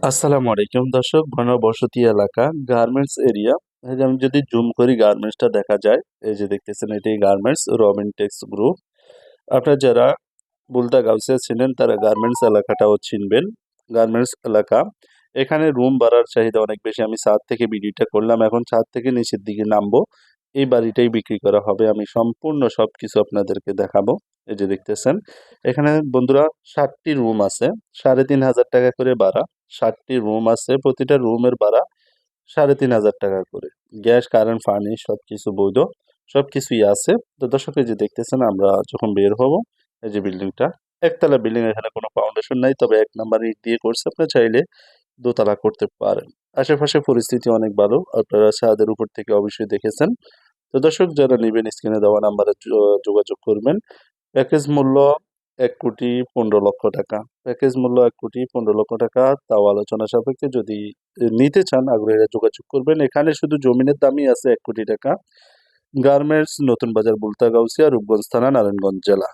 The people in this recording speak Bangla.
আসসালামু আলাইকুম দর্শক, ঘনবসতি এলাকা গার্মেন্টস এরিয়া। এই যে আমি যদি জুম করি গার্মেন্টসটা দেখা যায়। এই যে দেখতেছেন এটাই গার্মেন্টস রবিনটেক্স গ্রুপ। আপনারা যারা বুলতা গাউসিয়া ছিলেন তারা গার্মেন্টস এলাকাটাও চিনবেন। গার্মেন্টস এলাকা, এখানে রুম ভাড়ার চাহিদা অনেক বেশি। আমি ছাদ থেকে ভিডিওটা করলাম, এখন ছাদ থেকে নিচের দিকে নামবো। এই বাড়িটাই বিক্রি করা হবে, আমি সম্পূর্ণ সবকিছু আপনাদেরকে দেখাবো। এই যে দেখতেছেন এখানে বন্ধুরা 7টি রুম আছে, 3,500 টাকা করে ভাড়া। 7টি রুম আছে, প্রতিটা রুমের ভাড়া 3,500 টাকা করে। গ্যাস, কারেন্ট, পানি সবকিছু বৈধ, সবকিছুই আছে। তো দর্শক এই যে দেখতেছেন আমরা যখন বের হব, এই যে বিল্ডিংটা একতলা বিল্ডিং, এখানে কোনো ফাউন্ডেশন নাই, তবে 1 নাম্বার ইট দিয়ে করছে। আপনি চাইলে দোতলা করতে পারেন। আশেপাশে পরিস্থিতি অনেক ভালো, আপনারা ছাদের উপর থেকে অবশ্যই দেখেছেন। তো দর্শক যারা নেবেন স্ক্রিনে দেওয়া নাম্বারে যোগাযোগ করবেন। প্যাকেজ মূল্য 1,15,00,000 টাকা। প্যাকেজ মূল্য 1,15,00,000 টাকা, তাও আলোচনা সাপেক্ষে। যদি নিতে চান আগ্রহীরা যোগাযোগ করবেন। এখানে শুধু জমিনের দামই আছে 1,00,00,000 টাকা। গার্মেন্টস নতুন বাজার, বুলতা গাউসিয়া, রূপগঞ্জ থানা, নারায়ণগঞ্জ জেলা।